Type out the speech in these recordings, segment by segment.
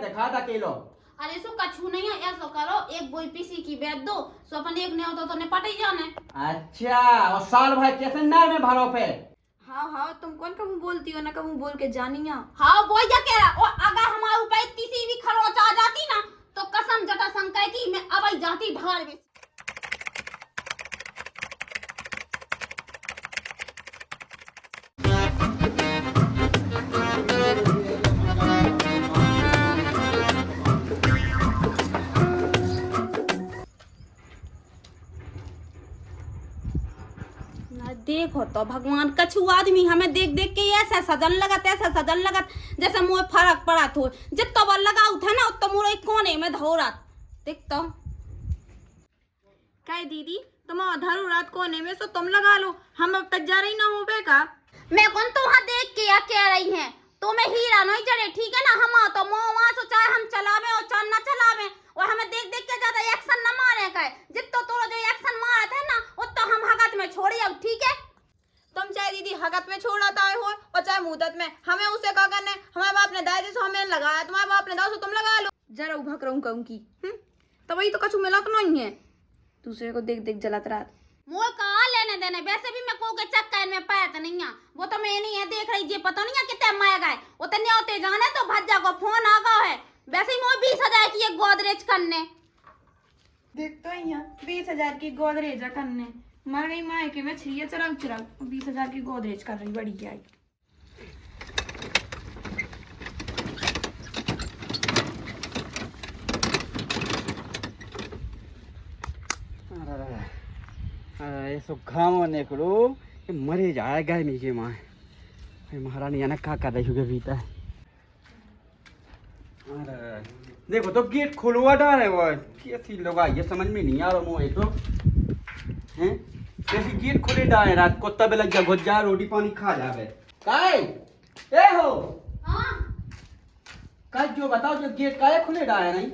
दिखा दा केलो। अरे सो कछु नहीं है, ऐसा करो एक बोई पीसी की बेच दो, सो अपन एक ने होता तो ने पट ही जाने। अच्छा, और साल भाई कैसे नर में भरो पे? हाँ हाँ, तुम कौन कहूँ बोलती हो ना, कहूँ बोल के जानिया। हाँ वो क्या कह रहा, और अगर हमारे ऊपर इतनी सी भी खरोच आ जाती ना तो कसम जटा संकय की मैं अब ही जाती ढाल में। देखो तो भगवान, कछु आदमी हमें देख देख के ऐसा सजन लगत, ऐसा सजन लगत जैसे मुझे फर्क पड़ा थो। जितना बार लगाऊ था ना उतना मुझे कोने में धोरत। देख तो क्या दीदी, तुम धरो रात कोने में, सो तुम लगा लो, हम अब तक जा रही ना हो बेका। मैं कौन तो वहाँ देख के या कह रही है, तो मैं हीरा नहीं चढ़े, ठीक है ना। हम तो वहाँ से चाहे हम चलावे और चाहे न चलावे, और हमें देख देख के ज्यादा एक्शन न मारे का। जितना तोरा जो एक्शन मारा था ना उतना हम हगत में छोड़ी अब, ठीक है। तुम चाहे दीदी हगत में छोड़ाता हो और चाहे मुदत में, हमें उसे क्या करना है। हमारे बाप ने दाए जैसे हमें लगाया, तुम्हारे बाप ने दाओ सो तुम लगा लो। जरा उभक रहूं कहूं की तो वही तो कछु मिला तो नहीं है, दूसरे को देख देख जलत रात। मुझे कहाँ लेने देने, वैसे भी मैं को के चक्कर में पैर नहीं है, वो तो मैं नहीं है देख रही जी, पता नहीं है कितने माया गए उतने होते जाने तो भज्जा को फोन आ गया है। वैसे ही मुझे 20,000 की एक गोदरेज करने, देख तो यहाँ 20,000 की गोदरेज करने मर गई माए के मैं छिया चराग चराग 20,000 की गोदरेज कर रही, बड़ी क्या है। अरे सो घाम निकलो कि मरे जाएगा मीके माँ। महारानी अनक क्या कर रही होगी बीता है। देखो तो गेट खुलवा डाल है वो, कैसी लोग ये समझ में नहीं आ रहा मुझे तो हैं। कैसी गेट खुले डाले रात को तब लग जा घुस जा, रोटी पानी खा जावे काय ए हो। हाँ कल जो बताओ जो गेट काहे खुले डाले नहीं?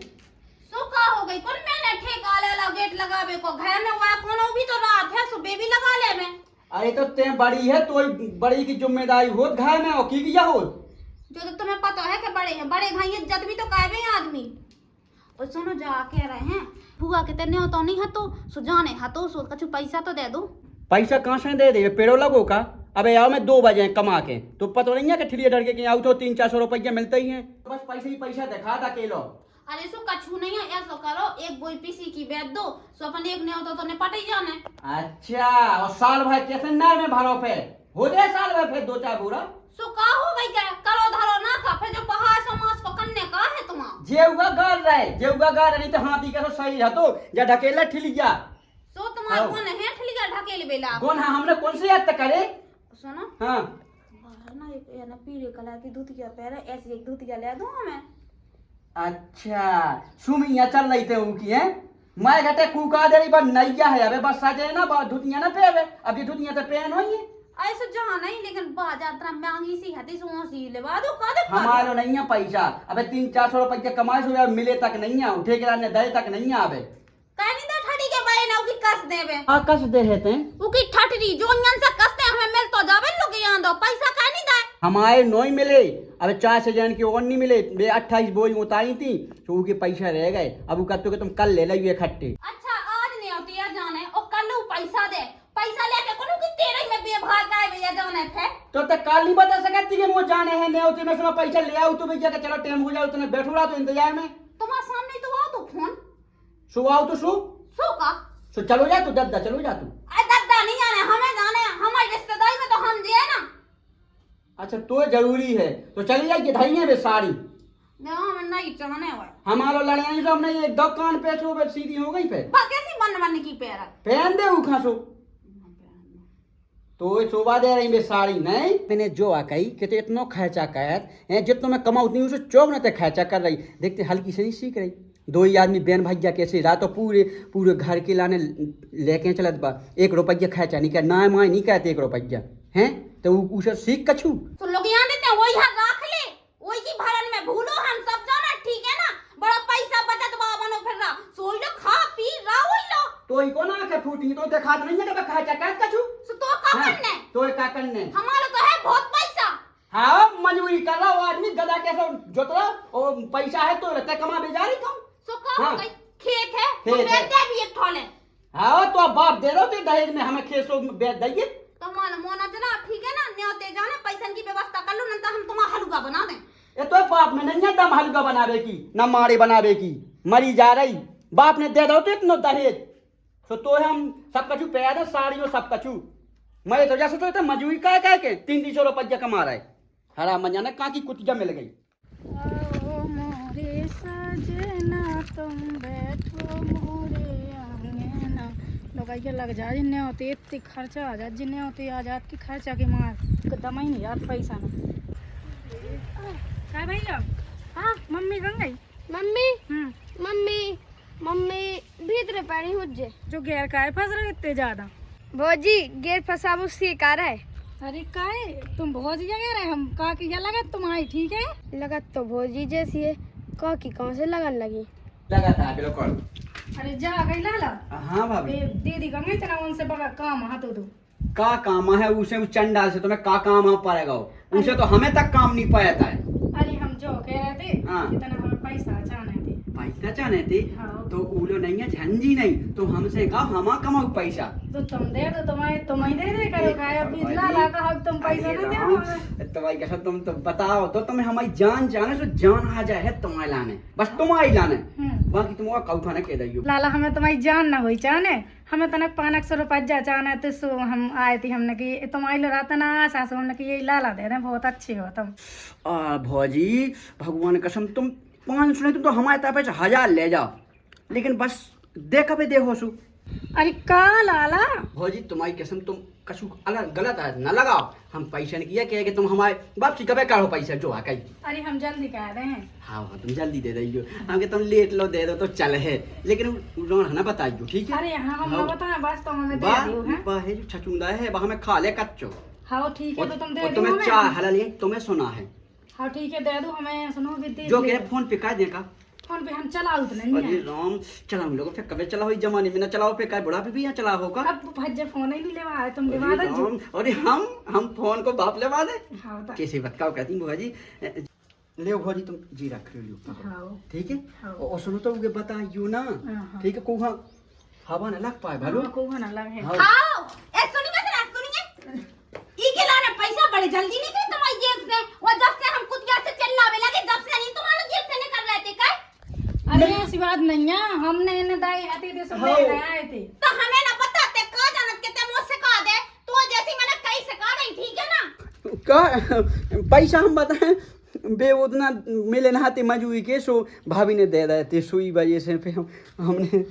सो का हो गई कौन मैंने ठेका ले ला गेट लगावे को, घर में हुआ कोनो भी तो रात है सुबह भी लगा ले मैं। अरे तो ते बड़ी है तो बड़ी की जिम्मेदारी हो घर में, हो की किया हो जो तो तुम्हें पता है कि बड़े हैं, बड़े भाई इज्जत भी तो कायबे आदमी। और सुनो जा कह रहे हैं फुआ के तेने तो नहीं है तो सुजाने है तो सो कछु पैसा तो दे दो। पैसा कहाँ से दे दे, पेड़ो लगो का। अबे आओ मैं 2 बजे कमा के, तो पता नहीं है कि ठिलिया डर के आओ तो 300-400 रुपया मिलता ही है, बस पैसे ही पैसा दिखा दा के लो। अरे सो कछु नहीं है, ऐसा करो एक बोई पीसी की बेच दो, सो अपन एक ने होता तो ने पट ही जाने। अच्छा, और साल भाई कैसे नर में भरो पे हो जाए साल भाई फिर 2-4 बुरा सो का हो गई क्या, करो धरो ना का, फिर जो पहाड़ समाज को करने का है तुम्हारा। जेउगा गार रहे, जेउगा गार नहीं तो हाथी का तो सही है तो या ढकेला ठिलिया। सो तुम्हारा कौन है ठिलिया ढकेल बेला कौन है, हमने कौन से याद करे। सुनो हाँ बाहर ना एक ना पीले कलर की धोतिया पहने, ऐसी एक धोतिया ले दूं हमें। अच्छा सुमिया चल रही थे उनकी है, मैं घटे कुका दे रही बस नैया है। अबे बस साजे ना बा धुतिया ना पहने, अब ये धुतिया तो पहन होई है ऐसे जहाँ नहीं, लेकिन बाजार तरह महंगी सी हती सो सी लेवा दो का दे हमारो नहीं है पैसा। अबे 300-400 रुपया कमाए सो मिले तक नहीं है, ठेकेदार ने दे तक नहीं आवे काहे नहीं दा ठड़ी के बाय ना की कस देवे। हां कस दे रहते हैं उकी ठठरी जो यन से कसते हमें मिल तो जावे लोग यहां दो पैसा काहे नहीं दे। हमारे नहीं मिले, अब 4 से जन के और नहीं मिले, बे 28 बोई उतारी थी तो उनके पैसा रह गए। अब कहते तुम कल ले लियो इकट्ठे। अच्छा आज नहीं होती है जाने और कल पैसा दे, पैसा लेके कोनो की तेरे में बेभाग का है भैया जाने थे तो काल नहीं बता सकती कि वो जाने हैं नहीं होती, मैं सुना पैसा ले आओ तो भैया के चलो टाइम हो जाओ, तुमने बैठो रहा तो इंतजार में। तुम्हारे सामने तो आओ तो फोन सो आओ तो सो का सो चलो जा तू दद्दा, चलो जा तू। अरे दद्दा नहीं जाने, हमें जाने हमारी रिश्तेदारी में तो हम जे ना। अच्छा तो जरूरी है तो चली जाइए धाइए बे साड़ी हम नहीं चाहने हुए हमारो लड़ियाई सब नहीं एक दुकान पे सो बे सीधी हो गई पे कैसी बन की पैर पहन दे उ खासो तो शोभा दे रही बे साड़ी नहीं मैंने जो आ कही कि तो इतना खर्चा कर जितना मैं कमाऊ उतनी उसे चौक न खर्चा कर रही। देखते हल्की से नहीं सीख रही, 2 ही आदमी बहन भैया कैसे रहा तो पूरे घर के लाने लेके चलत बा, 1 रुपया खर्चा नहीं कर ना माए नहीं कहते 1 रुपया हैं तो उसे सीख कछू तो लोग यहाँ देते हैं वही यहाँ रख ले, वही की भरन में भूलो हम सब जाना, ठीक है ना। बड़ा पैसा बचत बाबा नो फिर रहा सोई लो खा पी रहा वही लो तो ही को ना के फूटी तो देखा नहीं है कि खर्चा कर कछू सो तो का करने तो का करने हमारा तो है बहुत पैसा हाँ मजबूरी कर रहा वो आदमी गधा कैसे जोत रहा और पैसा है तो रहता कमा बेजा रही तुम। सो कहाँ हाँ। गई? खेत है खेत वो है। बेच दे भी एक ठोले। हाँ तो अब बाप दे रहे हो तो दहेज में हमें खेसो बेच दइए। तो मोना जना ठीक है ना, न्योते जाने पैसन की व्यवस्था कर लो, नहीं तो हम तुम्हारा हलवा बना दें। ये तो बाप में नहीं है दम हल्का बनावे की न मारे बनावे की, मरी जा रही बाप ने दे दो तो इतना दहेज तो हम सब कछु पे दे साड़ियों सब कछु। मैं तो जैसे तो मजूरी कह के 300 रुपया कमा रहा है हरा मंजा ने कहाँ की कुतिया मिल गई। आओ मोरे सजना तुम बैठो मोरे आंगना लोगाई के लग जा जिन्ने होते इतने खर्चा आ जात जिन्ने होते आ जात की खर्चा के मार दमा ही नहीं यार पैसा ना क्या भैया। हाँ मम्मी कहाँ गई? मम्मी मम्मी भीतर पैरी हुज्जे जो गैर का है फंस रहे इतने ज्यादा। भौजी गेर फसाबू सिकार है। अरे का है तुम बहुत जगह रहे हम का की क्या लगा तुम्हारी ठीक है लगत तो भौजी जैसी है कह की कौन से लगन लगी। लगा था बिल्कुल। अरे जा गई लाला हाँ भाभी दीदी गंगे तना उनसे बगा काम हाथ तो का काम है उसे उस चंडाल से तुम्हें का काम आ पाएगा उसे तो हमें तक काम नहीं पाया था। अरे हम जो कह रहे थे हाँ। इतना हमें पैसा चाहने थे। पैसा चाहने थे हाँ। तो उलो नहीं है झंझी नहीं तो हमसे कहा हम कमाओ पैसा। तो तुम दे दो तुम्हें दे करो खाए अभी लाला का हक तुम पैसा नहीं दे हमें। तो भाई कैसा तुम तो बताओ तो तुम्हें हमारी जान जाने से जान आ जाए है तुम्हारे लाने बस तुम्हारी लाने बाकी तुम और कौठाने कह दियो। लाला हमें तुम्हारी जान ना हुई चाहने हमें तनक 500 रुपया चाहने तो सो हम आए थे हमने कि तुम्हारी लो रात ना आशा से हमने कि यही लाला दे रहे बहुत अच्छे हो तुम। भौजी भगवान कसम तुम 500 नहीं तुम तो हमारे तरफ से 1000 ले जाओ लेकिन बस देखा पे देखो सु। अरे का लाला भौजी तुम्हारी कसम तुम कछु अलग गलत है न लगाओ हम पैसा नहीं किया कि तुम हमारे वापसी कब करो पैसा जो है कहीं। अरे हम जल्दी कह रहे हैं। हाँ हाँ तुम जल्दी दे दो हम तुम लेट लो दे दो तो चल है लेकिन उन्होंने ना बताइयो ठीक है। अरे हाँ हम हाँ। बताएं बस तो हमें दे वाह दियो हैं। वाह है जो छचुंदा है वह हमें खा ले कच्चो हाँ ठीक है तो तुम दे और दो तुम्हें हमें। चाय हलाल है तुम्हें सुना है हाँ ठीक है दे दो हमें सुनो भी दे जो ले। कह फोन पे का देगा फोन पे हम चलाओ तो नहीं अरे है। राम चला हम लोग फिर कभी चला हो इस जमाने में ना चलाओ पे का बुढ़ा भी यहाँ चला होगा। अब भज्जे फोन ही नहीं लेवा है तुम अरे लेवा दो जो। राम, अरे हम फोन को बाप लेवा दे हाँ बता। कैसे बताओ कहती बुआ जी ले भौजी तुम जी रख लो हाँ ठीक है। हाँ। और सुनो तो उनके बताइयो ना हाँ। ठीक है को हवा न लग पाए भलो। हाँ, को ना लगे। हाँ। आओ ए सुनिए जरा सुनिए ई के लाने पैसा बड़े जल्दी निकले तुम्हारी जेब से वो जब से हम कुतिया से चिल्लावे लगे जब से नहीं तुम्हारे जेब से निकल रहे थे का। अरे ऐसी बात नहीं है हमने इन्हें दाई आती थी सब हाँ। ले आए थे। तो हमें ना पता ते का जानत के ते मुझसे कहा दे तो जैसी मैंने कहीं से कहा नहीं ठीक है ना। का पैसा हम बताएं बे उतना मिले नहाते मजूरी के सो भाभी ने दे रहे थे सुई वजह से फिर हमने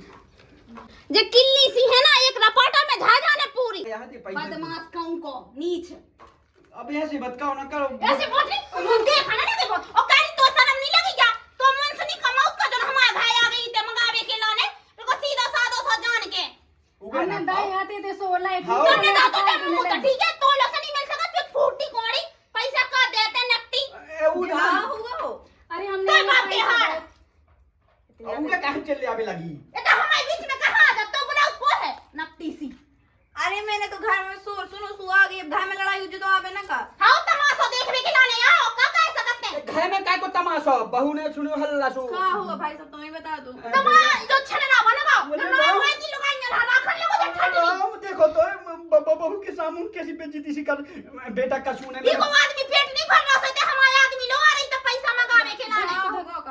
जे किल्ली सी है ना एक रपाटा में झा जाने पूरी पैसा बदमाश कौन को नीच अब ऐसे बताओ ना करो ऐसे बोल रही देखा ना देखो और कहीं तो शर्म नहीं लगी क्या तो मन से नहीं कमाऊ का जो हमारा भाई आ गई ते मंगावे के लाने तो सीधा साधा सा जान के हमने दाई आती थी सो लाइट। हाँ। तुमने कहा तो ते मुंह तो ठीक है तो लसन नहीं मिल सका फिर फूटी कोड़ी पैसा का देते नकटी उड़ा हुआ हो। अरे हमने ते बाप के हाल उनका कहां चल आवे लगी। ये तो हमारे बीच में कहां आ जाता बुलाओ को है नकटी सी। अरे मैंने तो घर में सुनो सुहा गई घर में लड़ाई हुई तो आवे ना का। हाँ तमाशा देखने के लाने आओ का कह सकते हैं घर में काय को तमाशा बहू ने सुनो हल्ला सो क्या हुआ भाई सब तुम्हें बता दो। तमाशा जो छनना बनाओ बोले ना जाओ। हुए की लगाई ना राखन लोगो जो ठंडी देखो तो बहू के सामने कैसी बेइज्जती सी कर बेटा का सुने ये को आदमी पेट नहीं भर रहा सोते हमारे आदमी लोग आ रही तो पैसा मंगावे के लाने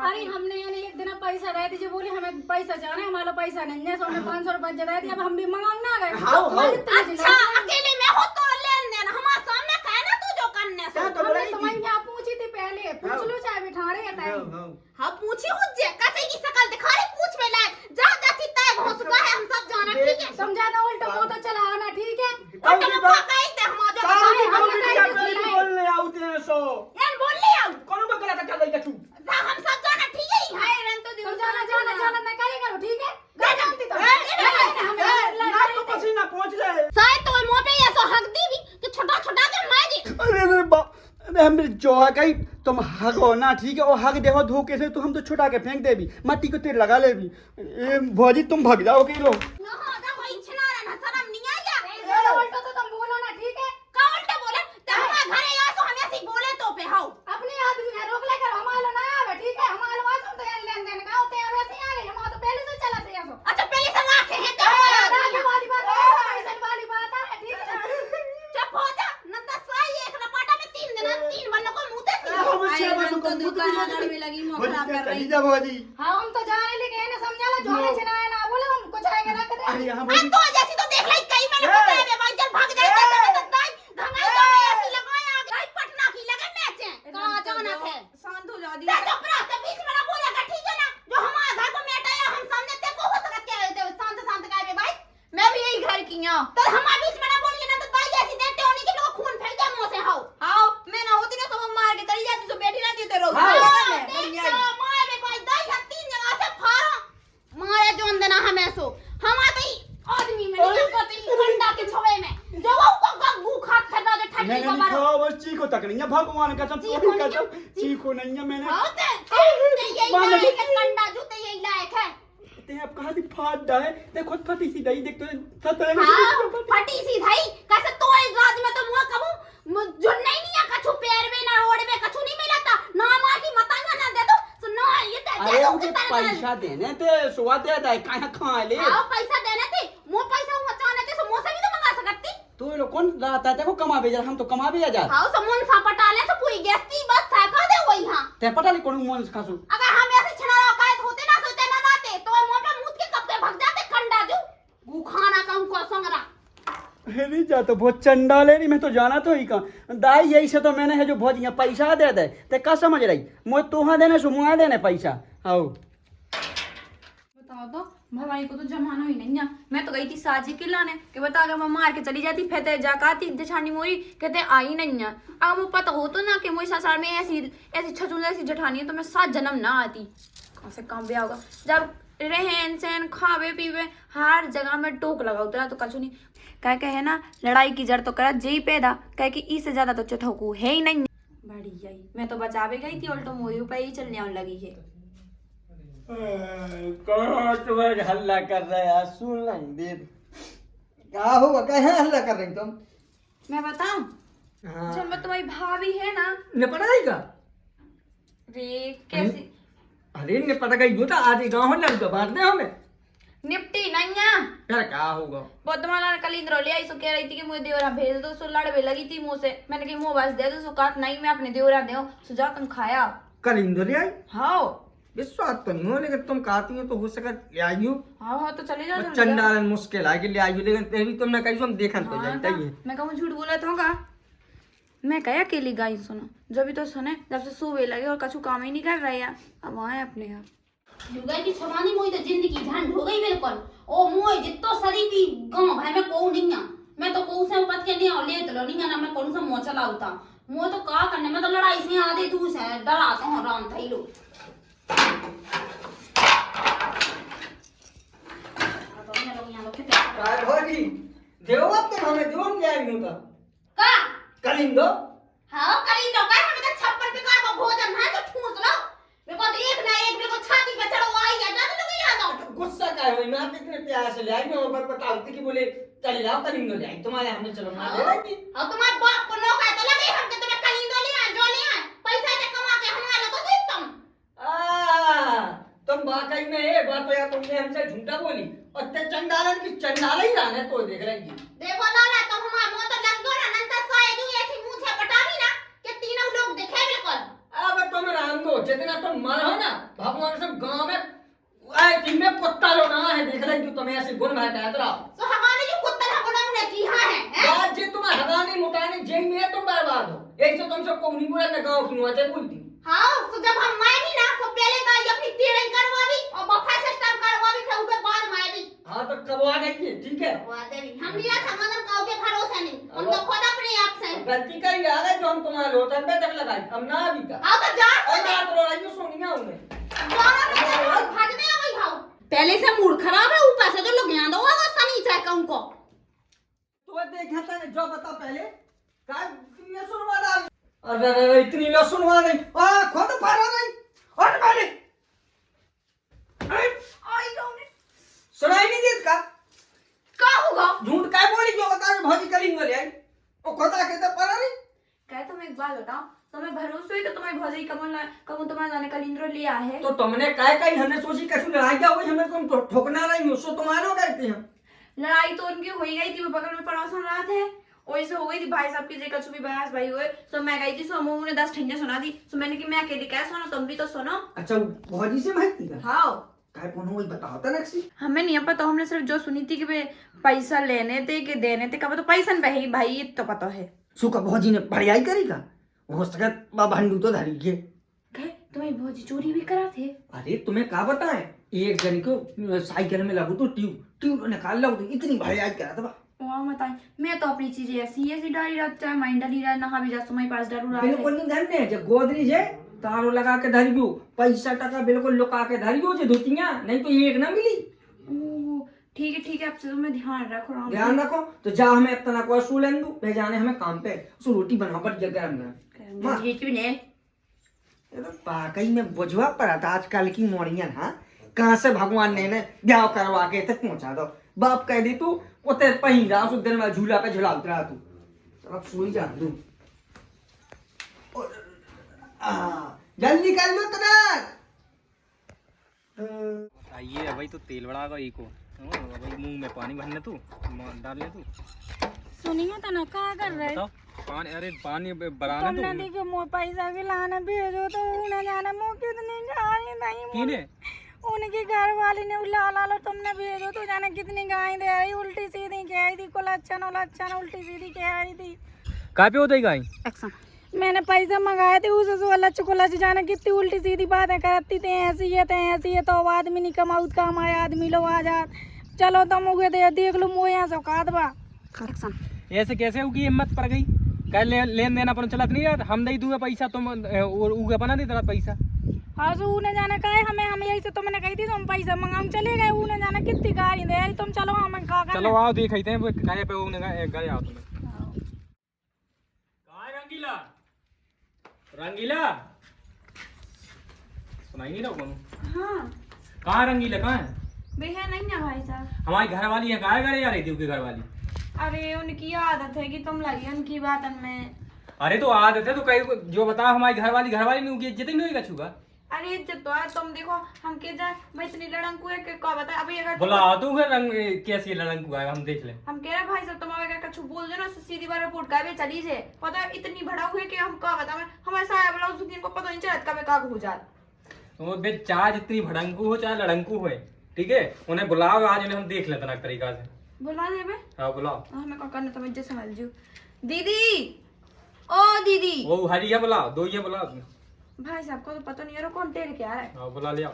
अरे हमने यानी एक दिन पैसा रहे थे जो बोले हमें पैसा चाहना है हमारा पैसा नहीं है सो हमें 500 रुपया दे दी अब हम भी मंगाना आ गए। हाँ, हाँ। अच्छा अकेले में हो तो लेन देन हमारे सामने कहे ना तू जो करने से हाँ, तो हमने बोला तुम्हारी यहाँ पूछी थी पहले पूछ लो चाहे बिठाड़े या ताई। हाँ पूछी हूँ जे कैसे की शकल दिखा रही पूछ में लाए जा जाती तय हो चुका है हम सब जाना ठीक है समझा दो उल्टा मुंह तो चला आना ठीक है। और तुम का कही थे हम जो बोलने आउते हैं सो यार बोल ले आओ कौन बकला था चल कछु हम सब जाना ठीक है हाय रन तो तुम जाना जाना जाना मैं कहीं करो ठीक है। जा जानती तो ना तो पसीना पहुंच ले। शायद तो मुंह पे ये सो हक दी भी कि छोटा छोटा के मैं जी अरे बाप अरे हम जो है कहीं तुम हगो ना ठीक है और हग देखो धोखे से तो हम तो छुटा के फेंक दे भी मट्टी को तेल लगा ले भी ए भौजी तुम भग जाओ के लो ना जा भाई छना ना शर्म नहीं आया उल्टा तो तुम बोलो ना ठीक है। का उल्टा बोले तो हमारे घरे आ तो हम ऐसे बोले तो जीजा भौजी हाँ हम तो जा रहे लेकिन इन्हें समझा लो जो है ना ना बोले हम कुछ आएगा रख दे। अरे यहाँ अब भौजी तो जैसी तो देख लाई कई मैंने बताया बे भाई चल भाग जाए तो दाई धंगाई तो मैं ऐसी लगाया गाय पटना की लगे मैच है कहां जाना थे शांत हो जा ते दीदी। चुप रह ते बीच में ना बोलेगा ठीक है ना जो हमारे घर को मैट आया हम सामने ते को हो सकत क्या रहते शांत शांत गाय बे भाई मैं भी यही घर की हूं। तो हमारे बीच में ना बोलिए ना तो दाई ऐसी देते होने के लोग खून फेंक दे मुंह से हाओ आओ मैं ना होती ना तो वो मार के करी जाती तो बैठी रहती तेरे मारे बे भाई दाई है तीन जगह से फाड़ा मारे जोन देना हमें सो हमारे आदमी में नहीं करते अंडा के छवे में जो वो गग्गू खात खड़ा जो ठंडी मैंने को नहीं मारो खाओ बस चीखो तक नहीं है भगवान का सब चीखो तोड़ी का नहीं है, सब चीखो नहीं है मैंने हाँ ते यही मान लायक लगे। है कंडा जूते यही लायक है ते अब कहां से फाड़ डा है ते खुद फटी सी दई देख तो सतरे में हाँ फटी सी भाई कैसे तो इस राज में तो मुआ कबू जो नहीं है कछु पैर में ना ओड़ में कछु नहीं मिलता ना मार की बतांगा ना दे दो तो ना ये दे अरे दो उनके पैसा देने थे सुवा दे दे कहां खा ले आओ पैसा देने थे मो पैसा हुआ चाहने थे सो मो से भी तो मंगा सकती तो ये लोग कौन रहता है देखो कमा भेजा हम तो कमा भी जा आओ समून सा पटाले से पूरी गैसती बस साका दे वही हां ते पता नहीं कौन मन से खासू अगर हम ऐसे छनारा कायद होते ना सोते ना नाते तो मो पे मुंह के कब से भग जाते कंडा जो गु खाना का उनको संगरा नहीं जा तो बहुत चंडाल है नहीं मैं तो जाना तो ही कहाँ दाई यही से तो मैंने है जो भौजियाँ पैसा दे दे ते का समझ रही मुझे तोहा देने सो मुआ देने पैसा आओ बताओ तो भवाई को तो जमाना ही नहीं है। मैं तो गई थी साजी के लाने कि बता अगर मैं मार के चली जाती फिर जाती जेठानी मोरी कहते आई नहीं है। अगर मुझे पता हो तो ना कि मुझे ससुराल में ऐसी ऐसी छचुन ऐसी जेठानी है तो मैं 7 जन्म ना आती। कहाँ से काम ब्याह होगा जब रहन सहन खावे पीवे हर जगह में टोक लगा उतरा तो कछु नहीं कह है ना लड़ाई की जड़ तो करा जेई पैदा कह के इससे ज्यादा तो चौथोकू है ही नहीं। बढ़िया ही मैं तो बचावे गई थी उल्टो मोरी पे ही चलने आने लगी है। कौन तुम्हारे हल्ला कर रहा है यार सुन नहीं दे क्या होगा क्या हल्ला कर रही तुम मैं बताऊं हाँ जब मैं तुम्हारी भाभी है ना ने पता नहीं का रे कैसी अरे ने पता गई तो आधे गांव लग गया बात नहीं हमें निपटी नहीं है। यार क्या होगा बहुत तुम्हारा कल इंद्र ले आई सो कह रही थी कि मुझे देवरा भेज दो सो लड़वे लगी थी मुंह से मैंने कही मुंह बस दे दो सो काट नहीं मैं अपने देवरा दे सुझा तुम खाया कल इंदौर आई हाँ विश्वास तो नहीं हो लेकिन तुम कहती हो तो हो सका ले आई हो हाँ हाँ तो चले जाओ जल्दी। चंडालन मुश्किल है कि ले आई हो लेकिन ते भी तुमने कही हम देखन तो हाँ, जाता ही है मैं कहूँ झूठ बोला था का मैं कहा अकेली गाई सुनो जब भी तो सुने जब से सुबह लगे और कछु काम ही नहीं कर रहे हैं अब आए अपने आप लुगाई की छवानी मोई तो जिंदगी झंड हो गई बिल्कुल ओ मोई जितो शरीफी गांव भाई में को नहीं है मैं तो को से पत के नहीं आ ले तो नहीं ना मैं कौन सा मोचा लाउता मो तो का करने में तो लड़ाई से आधे दूर से डराते हो राम थई लो काय भौजी देव अपने हमें देव हम ले आई हूं तो का कलिंदो हां करी लो का हमें तो छप्पर पे का भोजन है तो ठूस लो मेरे को तो एक ना एक मेरे को छाती पे चढ़ो आई है जाते लोग याद आओ गुस्सा काय हुई मैं कितने प्यार से ले आई मैं ऊपर बताती कि बोले चली जाओ कलिंदो ले आई तुम्हारे हमने चलो मार दे रही और तुम्हारे बाप को नौका तो लगे हम के तुम्हें कलिंदो ले आए जो ले आए पैसा से कमा के हमारा तो दे तुम वाकई में ये बात तो यार तुमने हमसे झूठा बोली और ते चंडालन की चंडाला ही रहने तो देख रही देखो लाला तो हमारा मुंह तो लग गया ना नंतर साए जो ऐसी मुंह से पटावी ना कि तीनों लोग दिखे बिल्कुल अब तुम राम दो जितना तुम मरो ना भगवान सब गांव में आए दिन में कुत्ता लो ना है देख रही तुम्हें ऐसे गुण भाई कहत रहा तो हमारे जो कुत्ता है गुनाह ने की हां है बात जे तुम हगाने मुटाने जेल में तुम बर्बाद हो एक तो तुमसे को नहीं बोला ना गांव की नुआते बोलती हां तो जब हम मारी ना तो पहले तो ये अपनी तेड़ई करवावी और बफा सिस्टम करवावी फिर उसके बाद मारी हां तो कबवा नहीं ठीक है वादे भी हम लिया था मगर काऊ के भरोसा नहीं हम तो खुद अपने आप से गलती कर आ गए जो हम तुम्हारे होटल पे तक लगाई हम ना अभी का हां तो जा और रात रो रही हो सोनिया हूं मैं भागने आ गई हां पहले से मूड खराब है ऊपर से जो लोग यहां दो वो सनी चाहे कहूं को तो देखा था जो बता पहले का तुमने सुनवा डाल अरे इतनी ना सुनवा नहीं खुद पारा नहीं और पहले आई जाऊंगी सुनाई नहीं देत का होगा झूठ काय बोली जो बता रहे भौजी कलिंग ले आई ओ खुदा के तो पारा नहीं कह तुम एक बात बताओ तुम्हें भरोसा है कि तुम्हारी भौजाई कमल तुम्हारे जाने का इंद्र लिया है तो तुमने काय काय हमने सोची कैसे लड़ाई क्या हुई हमें तुम ठोकना रही हो सो तुम्हारो कहते हैं लड़ाई तो उनकी हो ही गई थी वो बगल में पड़ोस में रहा थे वैसे हो गई थी भाई साहब की जे कछु भी बयास भाई हुए तो मैं गई थी सो मुंह ने 10 ठंडे सुना दी तो मैंने कि मैं अकेली क्या सुनो तुम भी तो सुनो। अच्छा भौजी से माहिती का हाँ काय कौन वही बताओ ता नक्सी हमें नहीं पता हमने सिर्फ जो सुनी थी कि वे पैसा लेने थे कि देने थे कब तो पैसा पे ही भाई ये तो पता है। सुका भौजी ने पढ़ाई करेगा हो सकत बाबा हंडू तो धरी के तुम्हें भौजी चोरी भी करा थे। अरे तुम्हें क्या बताएं एक जन को साइकिल में लागू तो ट्यूब निकाल लो तो इतनी भड़ाई करा था वाह बताएं मैं तो अपनी चीजें ऐसी डाली रहता है माइंड डाली रहा नहा भी जा तुम्हारे पास डालू रहा बिल्कुल नहीं धरने जो गोदरेज है तारो लगा के धरियो पैसा टका बिल्कुल लुका के धरियो जो धोतियां नहीं तो एक ना मिली। ठीक है अब से तो मैं ध्यान रखो रहा हूँ। ध्यान रखो तो जा हमें इतना को सूल दू भेजाने हमें काम पे सो रोटी बना पर जगह में ये तो वाकई में बुझवा पड़ा था आजकल की मोड़ियां हाँ कहाँ से भगवान ने ब्याह करवा के तक पहुंचा दो बाप कह दी तू उते पहिरा उस दिन में झूला पे झूला उतरा तू अब सोई जा तू जल्दी कर लो तुरंत आइए भाई तो तेल बढ़ा गई को भाई मुंह में पानी भरने तू डाल ले तू सुनिए तो ना क्या कर रहे बताओ पानी अरे पानी बराने तुमने तू देखो मोर पैसा के लाने भेजो तो उन्हें जाना मो कितनी गाय नहीं किने उनकी घर वाली ने ला लो तुमने भेजो तो जाने कितनी गाय दे रही उल्टी सीधी कह रही थी कुलच्छन उल्टी सीधी कह रही थी कहाँ पे होता है गाय मैंने पैसे मंगाए थे उसे सो अल्लाह चुकोला से जाने कितनी उल्टी सीधी बातें करती थी ऐसी है तो आदमी नहीं कमाऊत का हमारे आदमी लोग आ जात चलो तुम उगे देख लो मुँह यहाँ से काट बा ऐसे कैसे उगी हिम्मत पड़ गई कल लेन देन अपन चलत नहीं यार हम नहीं दूंगा पैसा तुम और उगे बना दे तेरा पैसा। हाँ तो उन्हें जाना का है हमें यही से तुमने कही थी तुम पैसा मंगाऊं चले गए उन्हें जाना कितनी गाड़ी दे यार तुम चलो हमें का चलो आओ देख आते हैं कहे पे उन्हें गए आओ तुम्हें कहाँ रंगीला रंगीला सुनाई नहीं रहा कौन हाँ कहाँ रंगीला कहाँ है भैया नहीं ना भाई साहब हमारी घर वाली है कहाँ घर आ रही थी उसकी घर वाली अरे उनकी आदत है कि तुम लगी उनकी बात में। अरे तो आदत है तो कहीं जो बताओ हमारी घर वाली में उनकी इज्जत ही नहीं होगी छूगा अरे इज्जत तो है तुम देखो हम के जाए मैं इतनी लड़ंकू है कि क्या बता अभी अगर बोला तू रंग कैसी लड़ंकू है हम देख ले हम कह रहे भाई साहब तुम अगर कछु बोल दो ना सीधी बार रिपोर्ट का चली जाए पता है इतनी भड़ा हुए कि हम क्या बता हमारे साया ब्लाउज दिन को पता नहीं चलता कब का हो जात तो बे चाहे जितनी भड़ंकू हो चाहे लड़ंकू हो ठीक है उन्हें बुलाओ आज उन्हें हम देख लेते ना तरीका से बुला दे बे हाँ बुलाओ हमें क्या करना तुम इज्जत संभाल जियो दीदी ओ दीदी वो हरिया बुलाओ दो ये बुलाओ भाई साहब को तो पता नहीं है कौन टेर क्या है। हाँ बुला लिया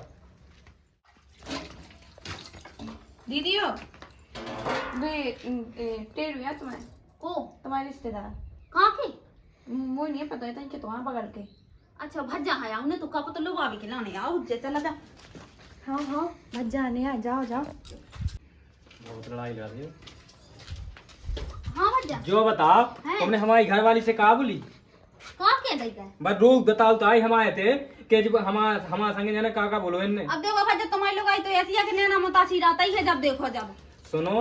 दीदी हो वे टेर हुआ तुम्हें को तुम्हारे रिश्तेदार कहाँ की मुझे नहीं पता है कि तुम्हारा बगल के अच्छा भज्जा है उन्हें तो कब तो लोग आवे के लाने आओ जे चला जा हाँ मत जाने आ जाओ बहुत लड़ाई लड़ रही है हाँ भज्जा जो बताओ है? तुमने हमारी घर वाली से कहा बोली कहाँ के गई है बस रोज बताओ तो आई हम आए थे कि जब हमारा संगे जाने का बोलो इनने अब देखो भज्जा तुम्हारे लोग आई तो ऐसी है कि नैना मुतासिर आता ही है जब देखो जब सुनो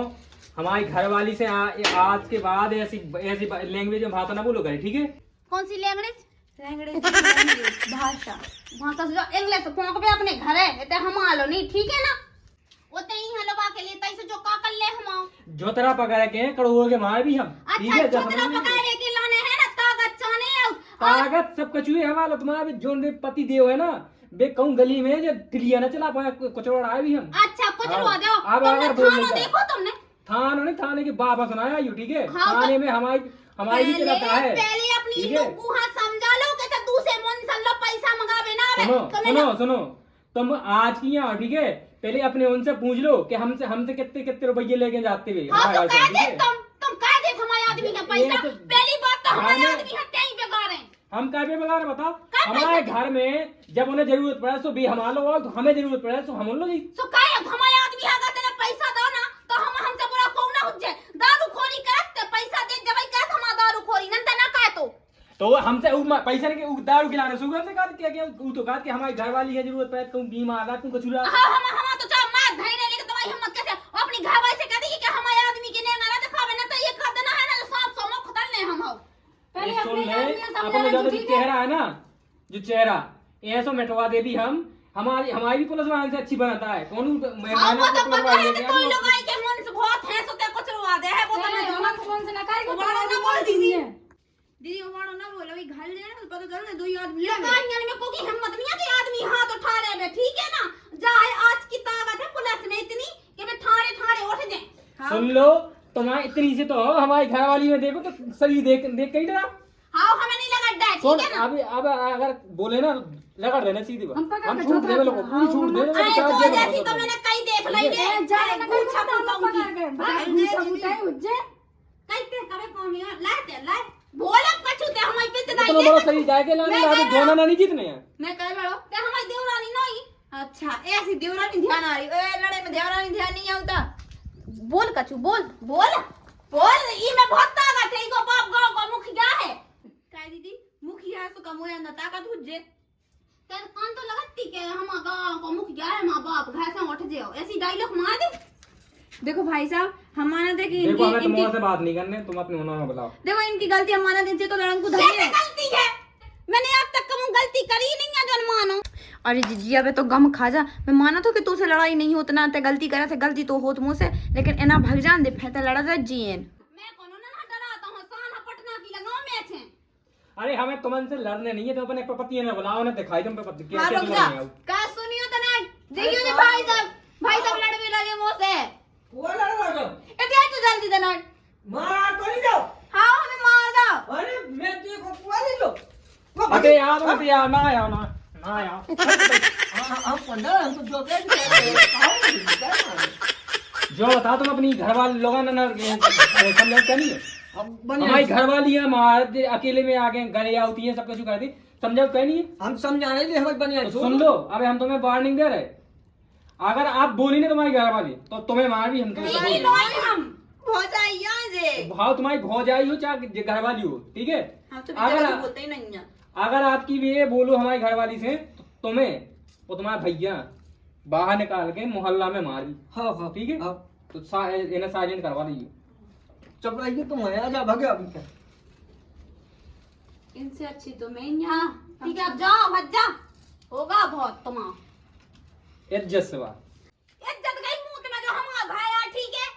हमारी घर वाली से आज के बाद ऐसी लैंग्वेज में भाषा ना बोलो करे ठीक है कौन सी लैंग्वेज भाषा भाषा से इंग्लिश फोंक पे अपने घर है इतने हम आलो नहीं ठीक है ना उतने ही हलवा के लिए तैसे जो का कर ले हम जो तरह पकड़ के कड़ोगे के मार भी हम ठीक अच्छा है जो तेरा पकाए के लाने हैं ना ताकत चाने ताकत सब कचुए हमारा तुम्हारा जो पति देव है ना बे कहूँ गली में जो तिलिया न चला पाया कुचड़ा आए भी हम अच्छा कुछ रो दो अब तुमने अगर बोलने थाना का देखो तुमने थाना नहीं थाने के बाबा सुनाया यू ठीक है हाँ, थाने में हमारी भी चलाता है पहले अपनी ठीक है नुकू हां समझा लो कि तो दूसरे मन सल्ला पैसा मंगावे ना सुनो तुम आज की यहाँ ठीक है पहले अपने उनसे पूछ लो कि हमसे कितने रुपये लेके जाते हुए हां तो कह दे तुम कह दे हमारे आदमी का पैसा पहली बात तो हमारे आदमी है कहीं पे गा रहे हैं हम क्या पे बगा रहे बताओ हमारे घर में जब उन्हें जरूरत पड़े तो भी हमारा लोग तो हमें जरूरत पड़े तो हम लोग सो कहे हमारे आदमी अगर तेरे पैसा दो ना तो हम हमसे बुरा कौन ना हो जाए दारू खोरी करते पैसा दे जब कह हमारा दारू खोरी नंता ना कहे तो हमसे पैसा नहीं दारू खिलाने सुगर से कहा क्या तो कहा कि हमारी घर वाली है जरूरत पड़े तुम बीमार आ तुम कुछ हां हम तो चाह मार धैर्य लेके तुम्हारी हिम्मत कैसे अपनी घर वाली से कह दी कि हमारे आदमी के ने ना दिखावे ना तो ये कर देना है ना तो सांप सोमो खुदल ने हम हो पहले अपने आदमी से अपने समझा जो चेहरा है ना जो चेहरा ऐसा मिटवा दे भी हम हमारी भी पुलिस वाले से अच्छी बनाता है कौन पुलिस वाले के मन से बहुत है सो कुछ उबा दे है वो तो मैं दोनों कौन से ना कर वो बड़ा ना बोल दीदी दीदी वो मानो ना बोला भाई घर ले ना पता चल दो ही आदमी लगाइयन में कोई हिम्मत नहीं है कि आदमी हाथ उठा ले बे ठीक है ना जाए आज की ताकत है पुलिस में इतनी कि बे ठाड़े ठाड़े उठ जाए सुन लो तुम्हारी इतनी से तो हो, हमारी घरवाली में देखो तो शरीर देख देख के ही डरा। हाँ हमें नहीं लगा डर सुन ठीक है ना अब अगर बोले ना लगा देना सीधी बात, हम पकड़ हम के छूट छोड़ देवे लोगों देते हैं। पूरी छूट दे देवे, अरे चार तो देवे जैसी लोगों तो को। मैंने कई देख ली है जाने ना कोई पूछा पता पूछा पकड़ के भाई, बुझे बुझे कई ते कबे कौमी और लाते लाए बोला कछु ते हमारी पित इतना दाई बड़ा शरीर जाके लाने लाके दोनों ना नहीं जीतने हैं। मैं कह लड़ो ते हमारी देवरानी नहीं अच्छा ऐसी देवरानी ध्यान आ रही ए लड़े में देवरानी ध्यान नहीं आता बोल कछु बोल बोल बोल ई में बहुत ताकत है इको बाप गांव का मुखिया है काय दीदी मुखिया तो कम हो जाता ताकत हुज्जे तेरे कान तो लगती के हम गांव का मुखिया है मां बाप घर से उठ जाओ ऐसी डायलॉग मार दे देखो भाई साहब हम माना थे कि देखो हमें इनकी तुम्हारे से बात नहीं करने, तुम अपने होना में बुलाओ। देखो इनकी गलती हम माना देते तो लड़न को कैसे धमकी गलती है मैंने आज तक कभी गलती करी नहीं है जन मानो अरे जीजी अबे तो गम खा जा मैं माना तो कि तू से लड़ाई नहीं होत ना ते गलती करे थे गलती तो होत मुझसे लेकिन एना भग जान दे फैते लड़ा जा जियन मैं कोनो ना डराता हूं साना पटना की लगाओ में छे अरे हमें तुमसे लड़ने नहीं है, तुम अपने पति ने बुलाओ ना, दिखाई तुम पे पति हां रुक जा का सुनियो तो ना देखियो ने भाई साहब लड़वे लगे मुझसे वो लड़ लड़ो इतने तो जल्दी देना मारा तो नहीं दो। हां हमें मार दो अरे मैं तेरे को पुआ नहीं दो वो अबे यार मत यार ना यार ना यार हम पंडा हम तो जो के जो बता तुम अपनी घरवाले लोगों ने ना समझ नहीं है। हम बने हमारी घरवाली है मार अकेले में आ गए घर आती है सब कुछ कर दी, समझो कह नहीं है। हम समझाने लिए हमें बनिया तो सुन लो अबे हम तुम्हें वार्निंग दे रहे, अगर आप बोली ना तुम्हारी घरवाली तो तुम्हें मार भी हम तुम्हें नहीं बोल नहीं हम हो जाए यहां से देंगे। भाव तुम्हारी भौजाई हो चाहे घरवाली हो, ठीक है। हम तो अगर बेचारे बोलते ही नहीं है अगर आपकी भी ये बोलो हमारी घरवाली से तो तुम्हें वो तुम्हारा भैया बाहर निकाल के मोहल्ला में मारी, हां हां ठीक है। हाँ। तो इन्हें साइलेंट करवा दीजिए। चुप रहिए तुम है आजा भागे अभी क्या इनसे अच्छी तो मैं यहाँ ठीक है अब जाओ मत जा होगा बहुत तुम्हारा इज्जत से बात। इज्जत गई मुंह में जो हमारा भाया ठीक है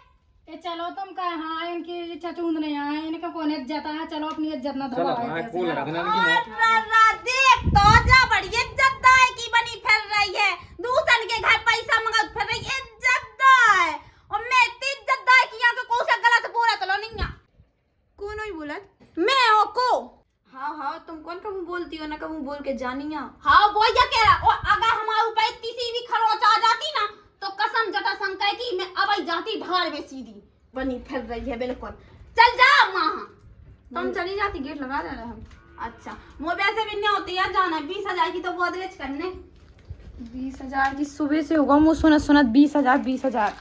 ए चलो तुम का हाँ इनकी चचूंद नहीं आए इनका कौन इज्जत है, चलो अपनी इज्जत ना चलो दबाओ भाई ऐसे कूल यार। रखना इनकी मौत। देख तो जा बड़ी इज्जतदार की बनी फिर रही है दूसर के घर पैसा मंगा फिर रही इज्जतदार और मैं इतनी इज्जतदार की यहाँ को कोई गलत बोला तो नहीं है कौन ही बोला मैं ओ को हाँ हाँ तुम कौन कबू बोलती हो ना कबू बोल के जानिया हाँ वो ये कह रहा और अगर हमारे ऊपर इतनी सी भी खरोच आ जाती ना तो कसम जटा संकय की मैं अब आई जाती ढाल में सीधी बनी फिर रही है बिल्कुल चल जा माँ तुम चली जाती गेट लगा देना हम अच्छा वो वैसे भी नहीं होती है जाना 20,000 की तो गोदरेज करने 20,000 की सुबह से होगा मुँह सुनत सुनत 20,000